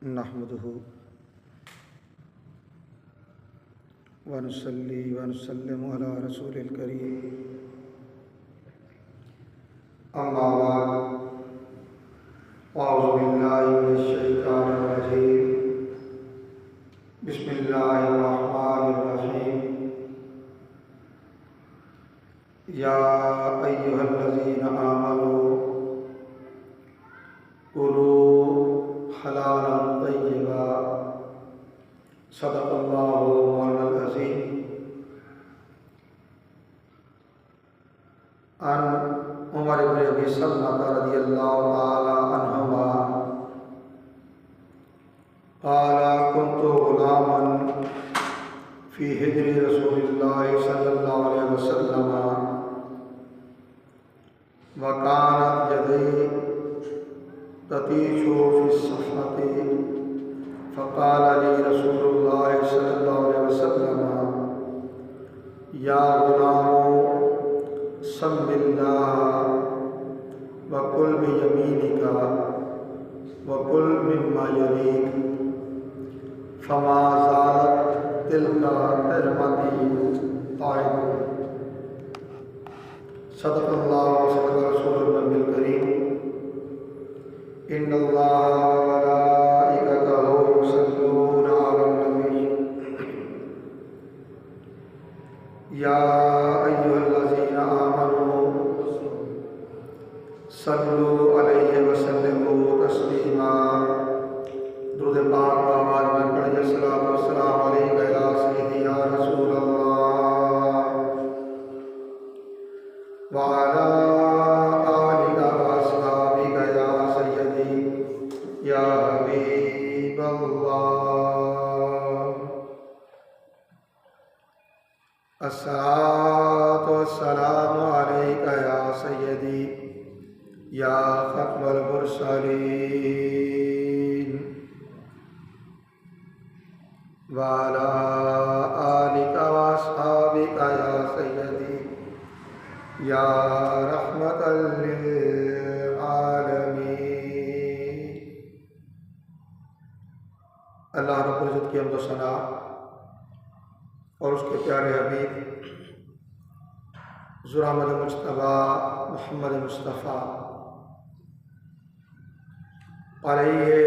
नहमदुहु व नुसल्ली व नुसल्लिमु अला रसूलिल करीम। अम्मा बाद, अऊज़ु बिल्लाहि मिनश शैतानिर रजीम। बिस्मिल्लाहिर रहमानिर रहीम। या अय्युहल्लज़ीना आमनू कुलू हलालन तय्यबा सदक़ल्लाहु मौलाना अज़ीम। अन उमर इब्न अबी सलमा रज़ियल्लाहु तआला अन्हुमा क़ाला कुन्तु ग़ुलामन फ़ी हिज्रि रसूलिल्लाहि सल्लल्लाहु अलैहि वसल्लम व कानत यदी ततीशु फ़ी सफ़रति फ़क़ाल ली रसूलुल्लाहि सल्लल्लाहु अलैहि वसल्लम या ग़ुलाम सम्मिल्लाह व कुल बियमीनिका व कुल मिम्मा यलीक फमा ज़ालत तिल्का तिलमती ताइब। सदक़ल्लाहु व सदक़ रसूलुन नबील करीम। इन्नल्लाह व मलाइकतहु युसल्लूना अलन नबी या अय्युहल्लज़ीना आमनू सल्लु अलैहि व सल्लिमू तस्लीमा। दुरूद पाक व आवाज़ में पढ़िए सलातो व सलाम अलैका या सय्यदी या रसूल अल्लाह व अला आलिका व अस्हाबिका या सय्यदी या हबीब अल्लाह। अस्सलातु वस्सलामु अलैका या सय्यदी या ख़त्मल मुरसलीन व अला आलिका व अस्हाबिका या सय्यदी या रहमतल लिल आलमीन। अल्लाह रब्बुल इज़्ज़त की हम्द व सना और उसके प्यारे हबीब ज़ुरामद मुज्तबा मोहम्मद मुस्तफ़ा अलैहि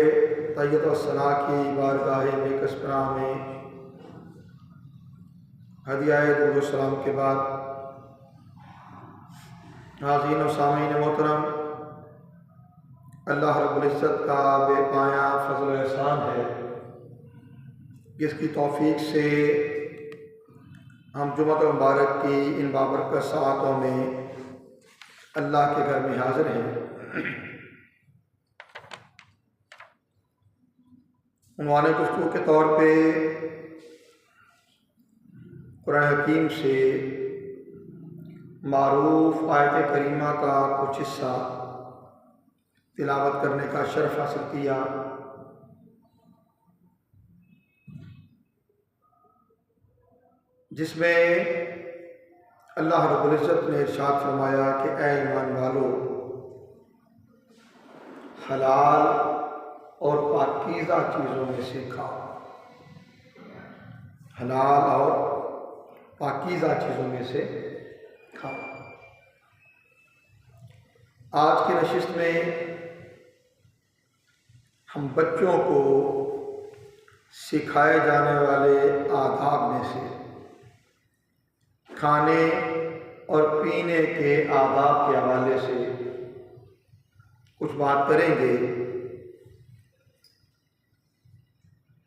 तय्यत व सना की बारगाह बेकसपनाह में हदियाए दुरूद व सलाम के बाद नाज़रीन व सामीन मोहतरम, अल्लाह रब्बुल इज़्ज़त का बेपाया फ़ज़ल व एहसान है जिसकी तौफ़ीक़ से हम जुम्मत मुबारक की इन बाबरकत सातों में अल्लाह के घर में हाज़िर हैं। उन्वाने गुफ्तगू के तौर पे कुरान हकीम से मारूफ आयत करीमा का कुछ हिस्सा तिलावत करने का शर्फ हासिल किया। जिसमें अल्लाह रब्बुल इज़्ज़त ने इरशाद फरमाया कि ऐ ईमान वालो, हलाल और पाकीज़ा चीज़ों में से खाओ। हलाल और पाकीज़ा चीज़ों में से खाओ। आज की नशिस्त में हम बच्चों को सिखाए जाने वाले आदाब में से खाने और पीने के आदाब के हवाले से कुछ बात करेंगे।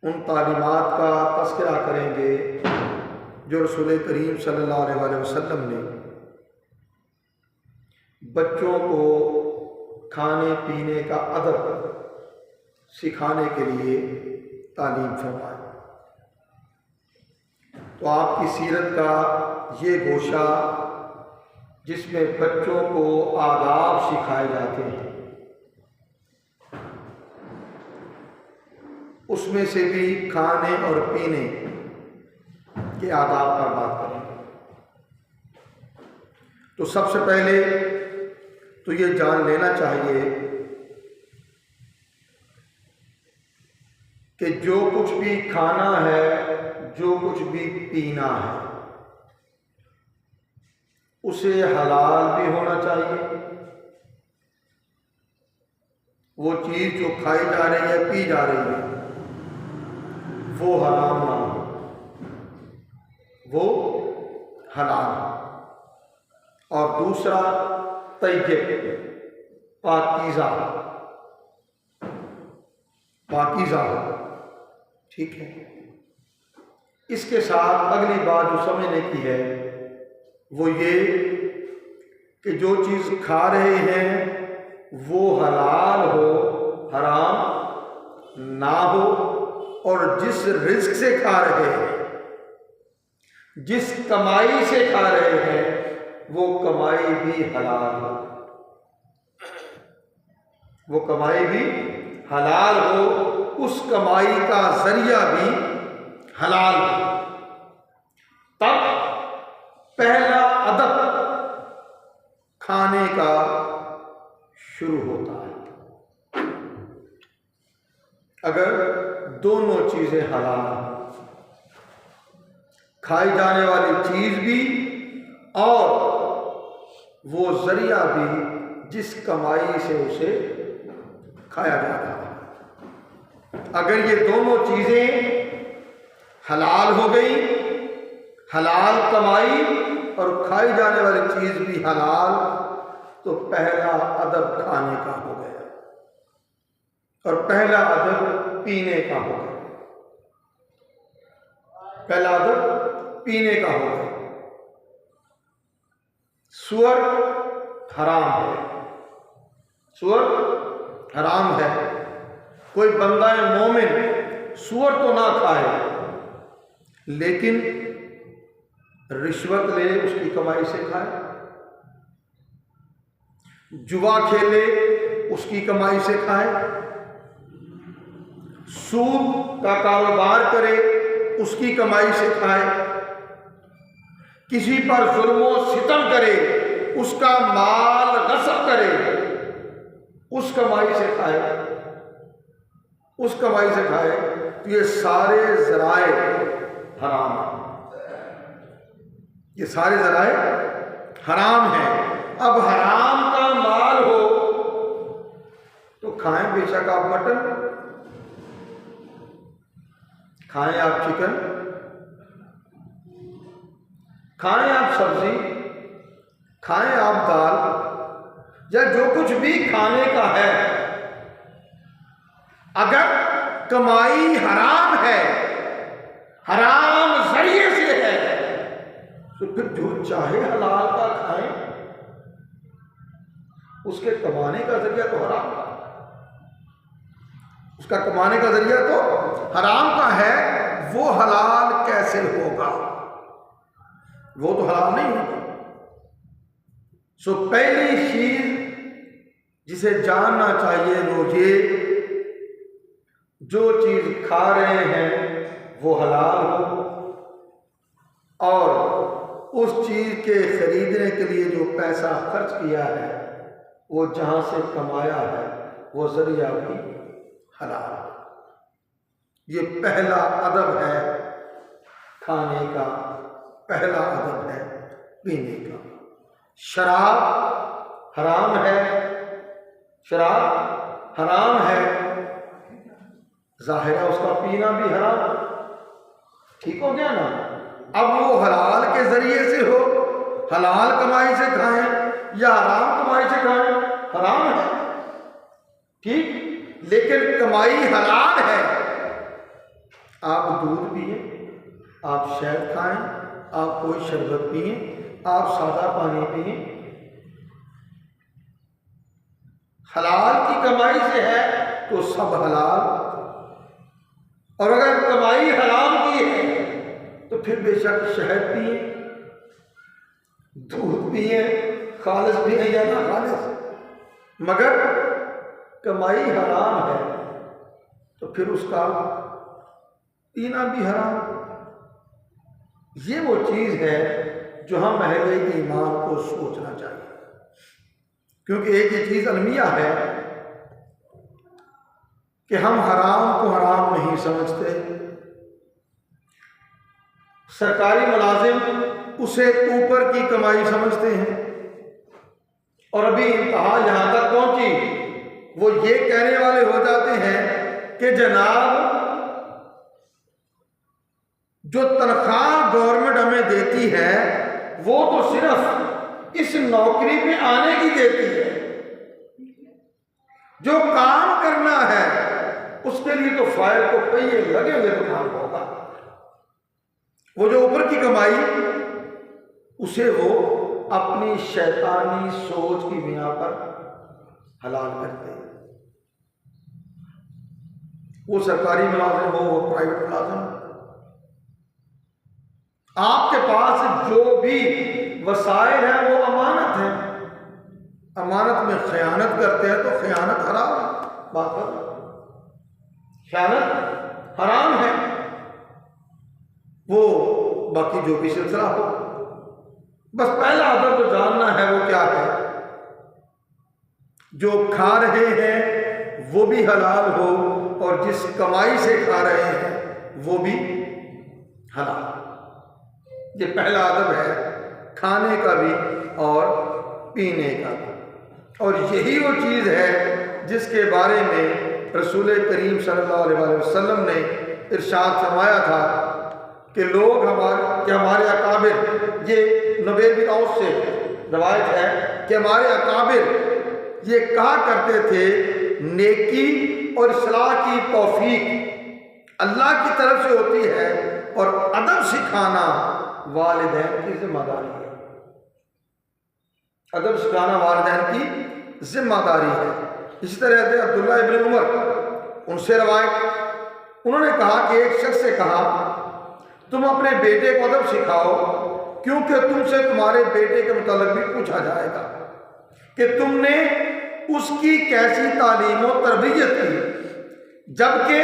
उन तालीमात का तज़किरा करेंगे जो रसूल करीम सल्लल्लाहु अलैहि वसल्लम ने बच्चों को खाने पीने का अदब सिखाने के लिए तालीम फरमाई। तो आपकी सीरत का ये गोशा जिसमें बच्चों को आदाब सिखाए जाते हैं, उसमें से भी खाने और पीने के आदाब पर बात करें। तो सबसे पहले तो ये जान लेना चाहिए कि जो कुछ भी खाना है, जो कुछ भी पीना है, उसे हलाल भी होना चाहिए। वो चीज़ जो खाई जा रही है, पी जा रही है, वो हराम ना हो, वो हलाल हो। और दूसरा तय्यब, पाकीज़ा, पाकीज़ा हो। ठीक है। इसके साथ अगली बात जो समझने की है वो ये कि जो चीज़ खा रहे हैं वो हलाल हो, हराम ना हो, और जिस रिस्क से खा रहे हैं, जिस कमाई से खा रहे हैं, वो कमाई भी हलाल हो, वो कमाई भी हलाल हो, उस कमाई का जरिया भी हलाल हो। तब पहला अदब खाने का शुरू होता है। अगर दोनों चीजें हलाल, खाई जाने वाली चीज भी और वो जरिया भी जिस कमाई से उसे खाया जा रहा है, अगर ये दोनों चीजें हलाल हो गई, हलाल कमाई और खाई जाने वाली चीज भी हलाल, तो पहला अदब खाने का हो गया और पहला अदब पीने का हो गया। पहला अदब पीने का हो गया। सुअर हराम है, सुअर हराम है। कोई बंदा मोमिन सुअर तो ना खाए, लेकिन रिश्वत ले उसकी कमाई से खाए, जुआ खेले उसकी कमाई से खाए, सूद का कारोबार करे उसकी कमाई से खाए, किसी पर जुल्म सितम करे, उसका माल गस्ब करे, उस कमाई से खाए, उस कमाई से खाए, तो ये सारे जराए हराम हैं, ये सारे जराए हराम हैं। अब हराम का माल हो तो खाएं बेशक आप मटन, खाएं आप चिकन, खाएं आप सब्जी, खाएं आप दाल, या जो कुछ भी खाने का है, अगर कमाई हराम है, हराम जरिए से है, तो फिर जो चाहे हलाल का खाएं, उसके कमाने का जरिया तो हराम का, उसका कमाने का जरिया तो हराम का है, वो हलाल कैसे होगा? वो तो हलाल नहीं होगा। सो पहली चीज जिसे जानना चाहिए वो ये, जो चीज खा रहे हैं वो हलाल हो, और उस चीज के खरीदने के लिए जो पैसा खर्च किया है वो जहां से कमाया है वो जरिया भी हलाल। ये पहला अदब है खाने का, पहला अदब है पीने का। शराब हराम है, शराब हराम है, जाहिर है उसका पीना भी हराम। ठीक हो गया ना? अब वो हलाल के जरिए से हो, हलाल कमाई से खाएं या हराम कमाई से खाएं, हराम है, ठीक, लेकिन कमाई हलाल है। आप दूध पिए, आप शहद खाएं, आप कोई शरबत पिए, आप सादा पानी पिए, हलाल की कमाई से है तो सब हलाल। और अगर कमाई हराम की है तो फिर बेशक शहद पिए, दूध पिए, खालिस पिए या ना खालिस, मगर कमाई हराम है तो फिर उसका पीना भी हराम। ये वो चीज़ है जो हम अहले ईमान को सोचना चाहिए, क्योंकि एक ये चीज़ अलमिया है कि हम हराम को हराम नहीं समझते। सरकारी मुलाजिम उसे ऊपर की कमाई समझते हैं। और अभी इंतहा यहां तक पहुंची, वो ये कहने वाले हो जाते हैं कि जनाब जो तनख्वाह गवर्नमेंट हमें देती है वो तो सिर्फ इस नौकरी पे आने की देती है, जो काम करना है उसके लिए तो फाइल को पहिए लगे हुए तो काम होगा। वो जो ऊपर की कमाई उसे वो अपनी शैतानी सोच की बिना पर हलाल करते हैं। वो सरकारी मुलाजिम हो, वो प्राइवेट मुलाजिम हो, आपके पास जो भी वसाइल है वो अमानत है। अमानत में खयानत करते हैं तो खयानत हराम है। बात कर, खयानत हराम है। वो बाकी जो भी सिलसिला हो, बस पहला अदब जो जानना है वो क्या है, जो खा रहे हैं वो भी हलाल हो और जिस कमाई से खा रहे हैं वो भी हलाल। ये पहला अदब है, खाने का भी और पीने का भी। और यही वो चीज़ है जिसके बारे में रसूल करीम सल्लल्लाहु अलैहि वसल्लम ने इरशाद फरमाया था कि लोग हमारे अकाबिर, ये नबी बिन औस से रवायत है कि हमारे अकाबिर ये कहा करते थे, नेकी और इस्लाह की तौफीक अल्लाह की तरफ से होती है और अदब सिखाना वालिदैन की जिम्मेदारी है। अदब सिखाना वालिदैन की जिम्मेदारी है। इसी तरह से अब्दुल्लाह इब्न उमर, उनसे रवायत, उन्होंने कहा कि एक शख्स से कहा, तुम अपने बेटे को अदब सिखाओ क्योंकि तुमसे तुम्हारे बेटे के मुतालिक भी पूछा जाएगा कि तुमने उसकी कैसी तालीम और तरबियत की, जबकि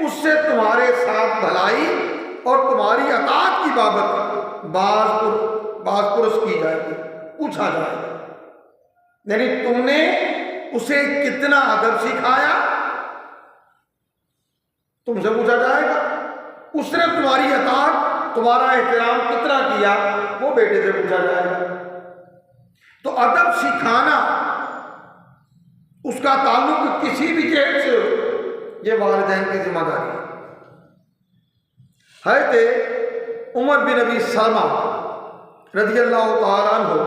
उससे तुम्हारे साथ भलाई और तुम्हारी अताअत की बाबत बाज पुरस की जाएगी, पूछा जाएगा। यानी तुमने उसे कितना अदब सिखाया तुमसे पूछा जाएगा, उसने तुम्हारी अताअत, तुम्हारा एहतराम कितना किया वो बेटे से पूछा जाएगा। तो अदब सिखाना, उसका ताल्लुक किसी भी जेब से हो, ये वालिदैन की जिम्मेदारी है। हज़रत उमर बिन अबी सलमा रज़ियल्लाहु ताला अन्हु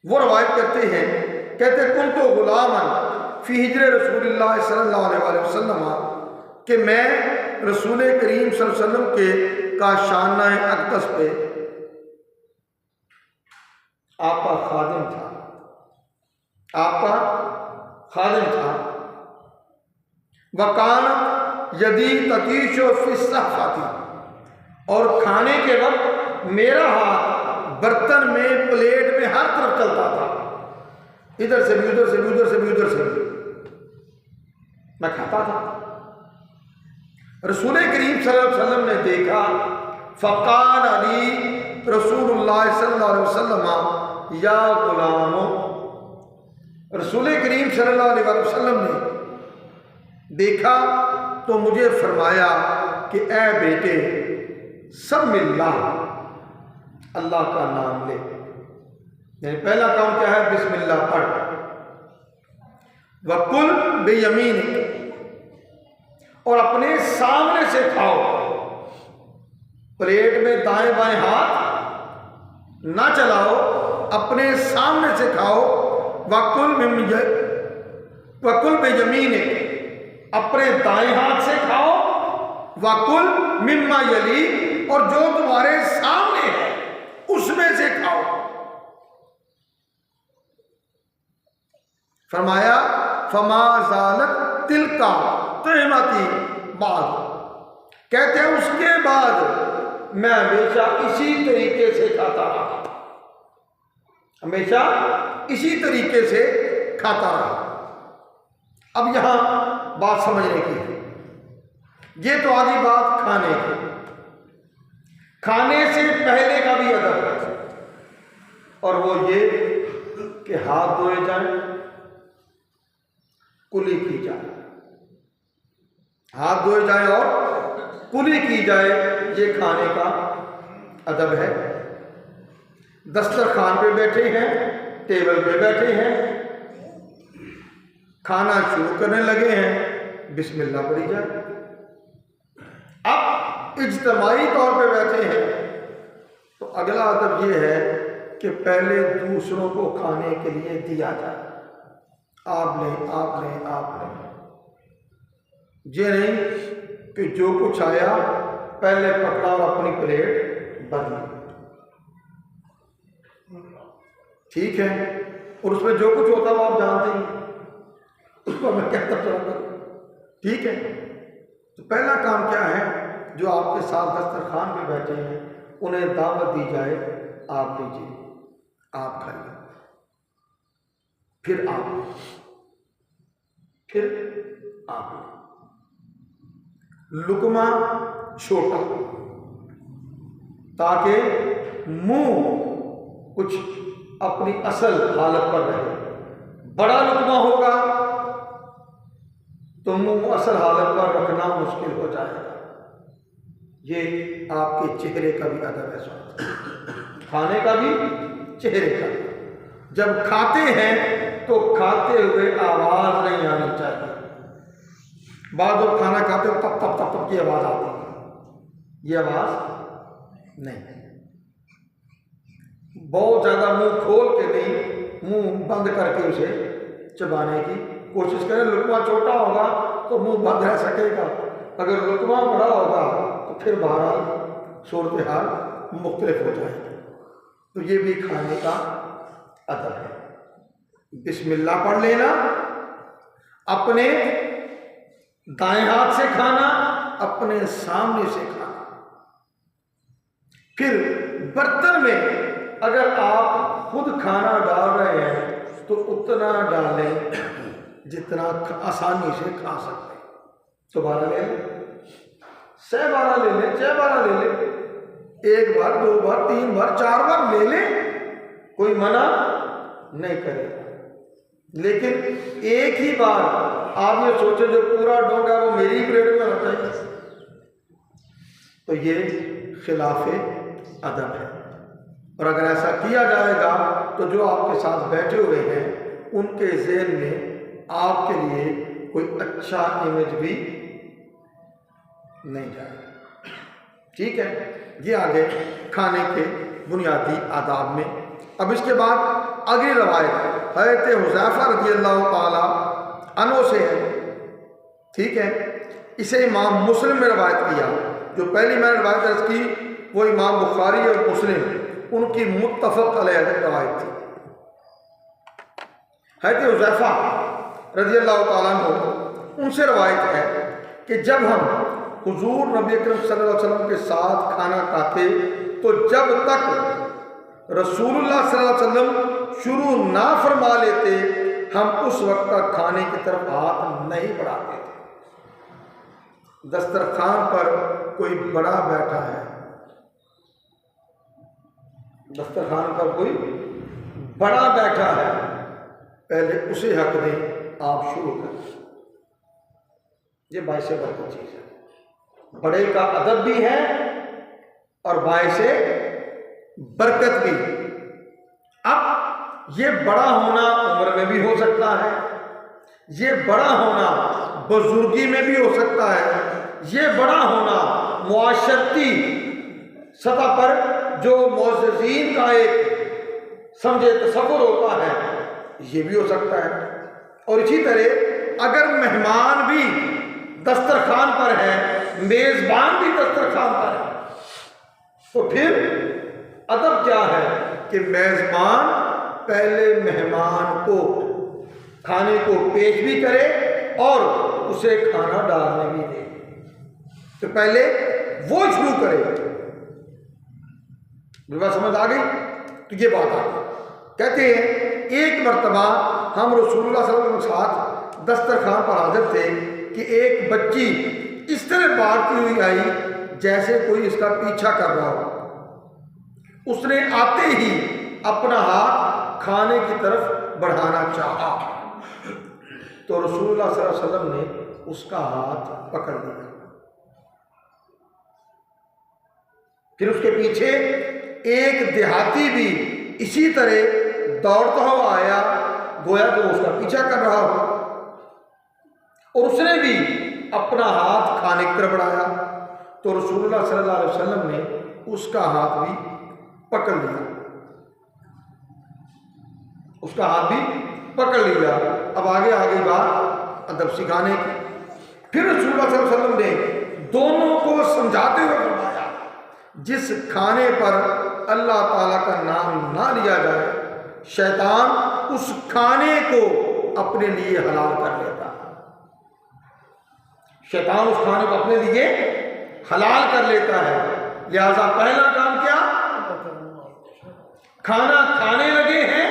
वो रवायत करते हैं, कहते कुन्तु गुलामन फी हिज्र रसूलिल्लाह सल्लल्लाहु अलैहि वसल्लम, कि मैं रसूल करीम सल्लल्लाहु अलैहि वसल्लम के काशाना अक़दस पे आपका खादिम था, आपका खादिम था। वकानत यदी ततीशो फिस्सफ़ा थी, और खाने के वक्त मेरा हाथ बर्तन में, प्लेट में हर तरफ चलता था, इधर से भी उधर से भी, उधर से भी उधर से भी, मैं खाता था। रसूल करीम सल्लल्लाहु अलैहि वसल्लम ने देखा, फ़क़ाल अली रसूलुल्लाह सल्लल्लाहु अलैहि वसल्लम या गुलामो, रसूल करीम सल्लल्लाहु अलैहि वसल्लम ने देखा तो मुझे फरमाया कि ए बेटे, सब मिल्ला, अल्लाह का नाम ले। यानी पहला काम क्या है, बिस्मिल्लाह पढ़। वकुल बेयमीन, और अपने सामने से खाओ, प्लेट में दाएं बाएं हाथ ना चलाओ, अपने सामने से खाओ। वकुल बेयमीन, अपने दाएं हाथ से खाओ। वकुल मिम्मा यली, और जो तुम्हारे सामने है उसमें से खाओ। फरमाया फमा ज़ालत तिलका तहमती बाद, कहते हैं उसके बाद मैं हमेशा इसी तरीके से खाता रहा, हमेशा इसी तरीके से खाता रहा। अब यहां बात समझने की है, ये तो आधी बात खाने की। खाने से पहले का भी अदब है, और वो ये कि हाथ धोए जाए, कुली की जाए। हाथ धोए जाए और कुली की जाए, ये खाने का अदब है। दस्तरखान पे बैठे हैं, टेबल पे बैठे हैं, खाना शुरू करने लगे हैं, बिस्मिल्लाह पढ़ी जाए। अब इज्तिमाई तौर पे बैठे हैं तो अगला अदब ये है कि पहले दूसरों को खाने के लिए दिया जाए। आप लें, आप लें, आप लें, ये नहीं कि जो कुछ आया पहले पकड़ा और अपनी प्लेट भर ली। ठीक है, और उसमें जो कुछ होता है वो आप जानते हैं, उस पर मैं कहता चला करूं। ठीक है, तो पहला काम क्या है, जो आपके साथ दस्तरखान पे बैठे हैं उन्हें दावत दी जाए, आप लीजिए, आप खाइए, फिर आप लुकमा छोटा, ताकि मुंह कुछ अपनी असल हालत पर रहे। बड़ा लुकमा होगा तो मुंह असल हालत पर रखना मुश्किल हो जाएगा। ये आपके चेहरे का भी अदब है, खाने का भी, चेहरे का भी। जब खाते हैं तो खाते हुए आवाज नहीं आनी चाहिए। बाद जब खाना खाते हो तब तब तब तब की आवाज आती है, ये आवाज नहीं। बहुत ज्यादा मुंह खोल के नहीं, मुंह बंद करके उसे चबाने की कोशिश करें। लुकमा छोटा होगा तो मुंह बंद रह सकेगा, अगर लुकमा बड़ा होगा तो फिर बहरहाल सूरत हाल मुख्तलिफ हो जाएगी। तो ये भी खाने का अदब है। बिस्मिल्लाह पढ़ लेना, अपने दाएं हाथ से खाना, अपने सामने से खाना। फिर बर्तन में अगर आप खुद खाना डाल रहे हैं तो उतना डालें जितना आसानी से खा सकते हैं। तो 12 ले लें, 6 12 ले लें, 6 12 ले लें, 1 बार 2 बार 3 बार 4 बार ले लें, कोई मना नहीं करेगा। लेकिन एक ही बार आप ये सोचे जो पूरा डोंगा वो मेरी प्लेट में होना चाहिए, तो ये खिलाफ अदब है। और अगर ऐसा किया जाएगा तो जो आपके साथ बैठे हुए हैं उनके ज़हन में आपके लिए कोई अच्छा इमेज भी नहीं जाएगा। ठीक है, ये आगे खाने के बुनियादी आदाब में। अब इसके बाद अगली रवायत हज़रत हुज़ैफ़ा रज़ियल्लाहु ताला अन्हु से है। ठीक है, इसे इमाम मुस्लिम में रवायत किया। जो पहली मैंने रवायत दर्ज की वो इमाम बुखारी और मुस्लिम उनकी मुत्तफ़क़ अलैह रवायत थी। हज़रत हुज़ैफ़ा रज़ियल्लाहु ताला अन्हु उनसे रवायत है कि जब हम हुज़ूर नबी अकरम सल्लल्लाहु अलैहि वसल्लम के साथ खाना खाते तो जब तक रसूलुल्लाह सल्लल्लाहु अलैहि वसल्लम शुरू ना फरमा लेते हम उस वक्त तक खाने की तरफ हाथ नहीं बढ़ाते थे। दस्तरखान पर कोई बड़ा बैठा है, दस्तरखान पर कोई बड़ा बैठा है, पहले उसे हक दें, आप शुरू करें। ये बायसे बरकत चीज है। बड़े का अदब भी है और बायसे बरकत भी। अब ये बड़ा होना उम्र में भी हो सकता है, ये बड़ा होना बुजुर्गी में भी हो सकता है, ये बड़ा होना मुआशरती सतह पर जो मुअज़्ज़िज़ीन का एक समझे तसव्वुर होता है ये भी हो सकता है। और इसी तरह अगर मेहमान भी दस्तरखान पर है, मेज़बान भी दस्तरखान पर है, तो फिर अदब क्या है कि मेज़बान पहले मेहमान को खाने को पेश भी करे और उसे खाना डालने भी दे। तो पहले वो शुरू करे। बात समझ आ गई? तो ये बात आ गई। कहते हैं एक मर्तबा हम रसूलुल्लाह सल्लल्लाहु अलैहि वसल्लम के साथ दस्तरखान पर हाजिर थे कि एक बच्ची इस तरह भागती हुई आई जैसे कोई इसका पीछा कर रहा हो। उसने आते ही अपना हाथ खाने की तरफ बढ़ाना चाहा तो रसूलुल्लाह सल्लल्लाहु अलैहि वसल्लम ने उसका हाथ पकड़ लिया। फिर उसके पीछे एक देहाती भी इसी तरह दौड़ता हुआ आया, गोया तो उसका पीछा कर रहा हो, और उसने भी अपना हाथ खाने की तरफ बढ़ाया तो रसूलुल्लाह सल्लल्लाहु अलैहि वसल्लम ने उसका हाथ भी पकड़ लिया, उसका हाथ भी पकड़ लिया। अब आगे आगे बात अदब सिखाने की। फिर रसूलुल्लाह सल्लल्लाहु अलैहि वसल्लम ने दोनों को समझाते हुए फरमाया, जिस खाने पर अल्लाह ताला का नाम ना लिया जाए, शैतान उस खाने को अपने लिए हलाल कर लेता है। शैतान उस खाने को अपने लिए हलाल कर लेता है। लिहाजा पहला काम क्या? खाना खाने लगे हैं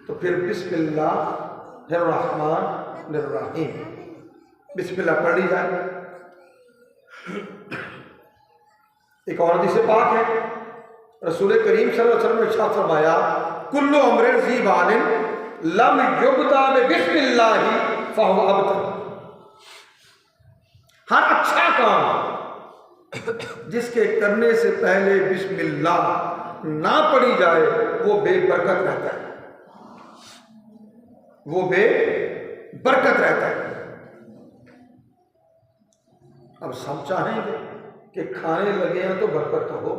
तो फिर बिस्मिल्लाहिर्रहमानिर्रहीम, बिस्मिल्लाह पढ़ ली जाए। एक और हदीस पाक है, रसूल करीम सल्लल्लाहु अलैहि वसल्लम ने इरशाद फरमाया, कुल्लु अमरिन ज़ी बालिन लम युब्दा बिस्मिल्लाहि फहुव अबतर। हर अच्छा काम जिसके करने से पहले बिस्मिल्लाह ना पढ़ी जाए वो बेबरकत रहता है, वो बेबरकत रहता है। अब सब चाहेंगे कि खाने लगे हैं तो बरकत तो हो,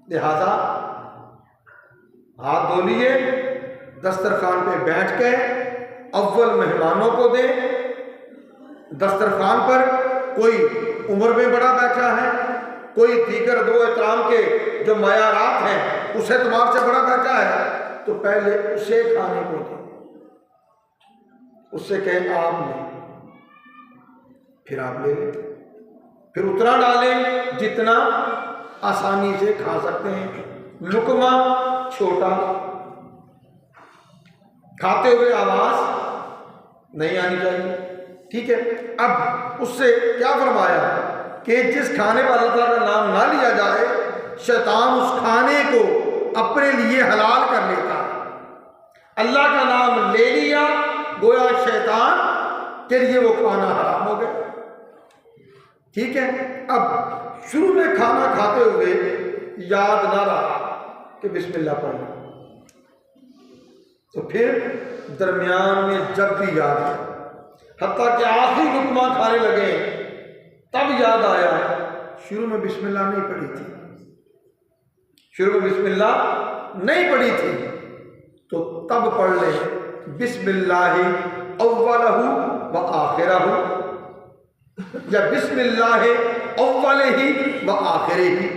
लिहाजा हाथ धो लिए, दस्तरखान पे बैठ के अव्वल मेहमानों को दे। दस्तरखान पर कोई उम्र में बड़ा बैठा है, कोई दीगर दो एहतराम के जो मयारात हैं उस एतबार से बड़ा बैठा है, तो पहले उसे खाने को दे, उससे कहें आप लें, फिर आप ले लें, फिर उतना डालें जितना आसानी से खा सकते हैं। लुकमा छोटा, खाते हुए आवाज नहीं आनी चाहिए, ठीक है। अब उससे क्या फरमाया कि जिस खाने पर अल्लाह का नाम ना लिया जाए, शैतान उस खाने को अपने लिए हलाल कर लेता है। अल्लाह का नाम ले लिया, गोया शैतान के लिए वो खाना हराम हो गया, ठीक है। अब शुरू में खाना खाते हुए याद ना रहा कि बिस्मिल्लाह पढ़ना, तो फिर दरमियान में जब भी याद आया, हत्ता कि आखिरी लुकमा खाने लगे तब याद आया शुरू में बिस्मिल्लाह नहीं पढ़ी थी, शुरू में बिस्मिल्लाह नहीं पढ़ी थी, तो तब पढ़ ले बिस्मिल्लाहि अव्वलहु व आखिरहु, या बिस्मिल्लाहि अव्वलिही व आखिरिही,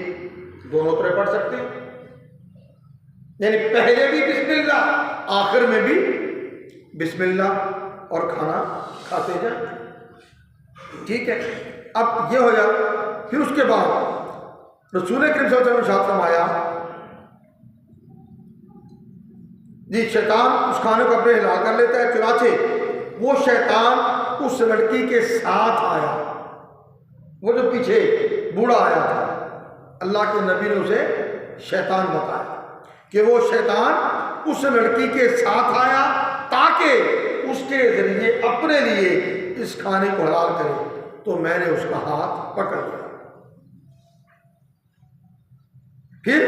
दोनों तरह पढ़ सकते हैं। यानी पहले भी बिस्मिल्लाह, आखिर में भी बिस्मिल्लाह, और खाना खाते जाए, ठीक है। अब ये हो जाए, फिर उसके बाद रसूल करीम सल्लल्लाहु अलैहि वसल्लम ने इरशाद फरमाया, जी शैतान उस खाने को अपने हलाल कर लेता है। चुनाचे वो शैतान उस लड़की के साथ आया, वो जो पीछे बूढ़ा आया था, अल्लाह के नबी ने उसे शैतान बताया कि वो शैतान उस लड़की के साथ आया ताकि उसके जरिए अपने लिए इस खाने को हलाल करे, तो मैंने उसका हाथ पकड़ लिया। फिर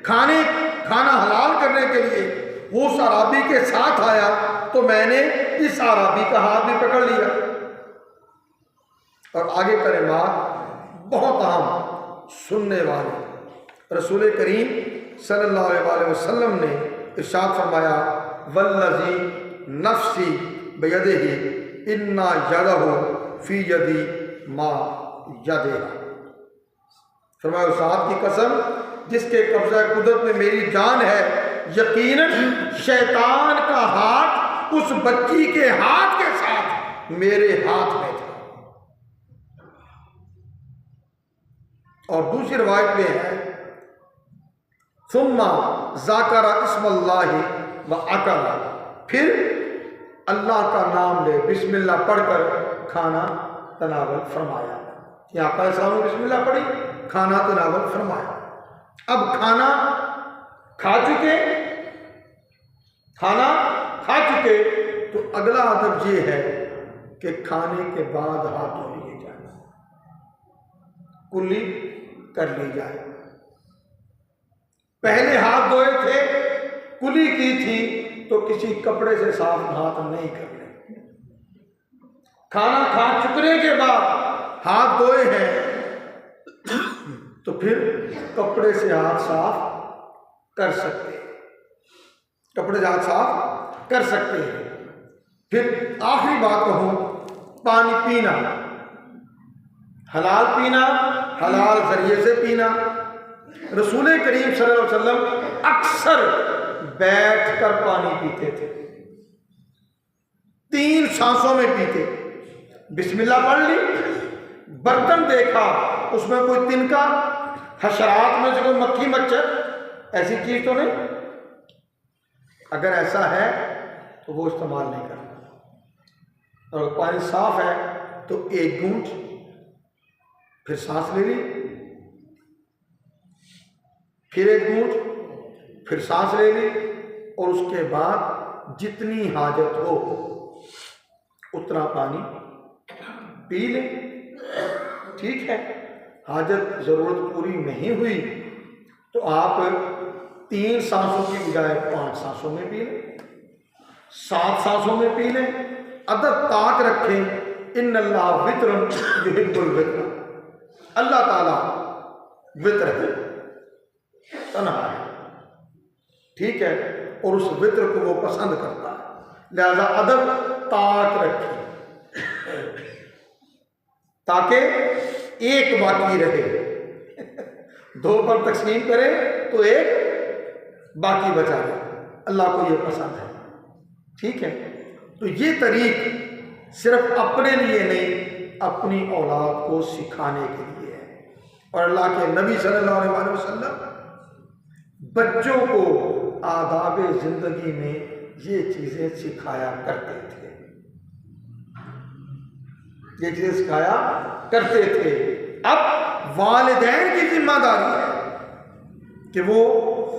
खाना हलाल करने के लिए वो उस अराबी के साथ आया, तो मैंने इस अराबी का हाथ भी पकड़ लिया। और आगे कलिमात बहुत अहम सुनने वाले रसूल करीम सल्लल्लाहु अलैहि वसल्लम ने इरशाद फरमाया, वल्लज़ी नफ्सी बियदिही इन्ना यदहु फी यदी मा यदेहा। फरमाया उस हाथ की कसम जिसके कब्जा कुदरत में मेरी जान है, यकीनन शैतान का हाथ उस बच्ची के हाथ के साथ मेरे हाथ में था। और दूसरी रवायत में है, सुम्मा ज़ाकरा इस्मल्लाहि व अकला, फिर अल्लाह का नाम ले बिस्मिल्लाह पढ़कर खाना तनावल फरमाया। यहाँ पर इस्लाम ने बिस्मिल्लाह पढ़ी, खाना तनावल फरमाया। अब खाना खा चुके तो अगला अदब ये है कि खाने के बाद हाथ धो लिए जाए, कुल्ली कर ली जाए। पहले हाथ धोए थे, कुली की थी, तो किसी कपड़े से साफ हाथ नहीं करने। खाना खा चुकने के बाद हाथ धोए हैं तो फिर कपड़े से हाथ साफ कर सकते हैं, कपड़े से हाथ साफ कर सकते हैं। फिर आखिरी बात कहूं, पानी पीना, हलाल पीना, हलाल जरिए से पीना। रसूल करीम सल्लल्लाहु अलैहि वसल्लम अक्सर बैठकर पानी पीते थे, 3 सांसों में पीते। बिस्मिल्लाह पढ़ ली, बर्तन देखा उसमें कोई तिनका, हशरात में से कोई मक्खी मच्छर ऐसी चीज तो नहीं, अगर ऐसा है तो वो इस्तेमाल नहीं करना। और पानी साफ है तो एक घूंट, फिर सांस ले ली, फिर एक घूंट, फिर सांस ले ली, और उसके बाद जितनी हाजत हो उतना पानी पी ले। ठीक है, हाजत जरूरत पूरी नहीं हुई तो आप 3 सांसों की बजाय 5 सांसों में पी लें, 7 सांसों में पी लें। अदब ताक रखें, इन्नल्लाह वित्रन युहिब्बुल वित्र, अल्लाह ताला वित्र है, तन्हा है, ठीक है, और उस वित्र को वो पसंद करता है। लिहाजा अदब ताक रखें ताकि एक बाकी रहे, 2 पर तकसीम करें तो एक बाकी बचा रहे, अल्लाह को ये पसंद है। ठीक है, तो ये तरीक सिर्फ अपने लिए नहीं, अपनी औलाद को सिखाने के लिए है। और अल्लाह के नबी सल्लल्लाहु अलैहि वसल्लम बच्चों को आदाब जिंदगी में ये चीजें सिखाया करते थे, ये चीजें सिखाया करते थे। अब वालिदैन की जिम्मेदारी है कि वो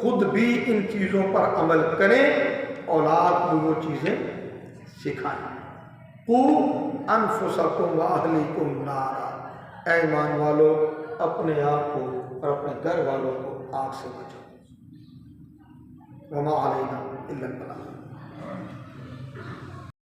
खुद भी इन चीजों पर अमल करें, औलाद को वो चीजें सिखाएं। कू अनफुसकुम व अहलीकुम नारा, ऐ ईमान वालों, अपने आप को और अपने घर वालों को आग से बचाओ। वमा अलैना इल्लल बलाग।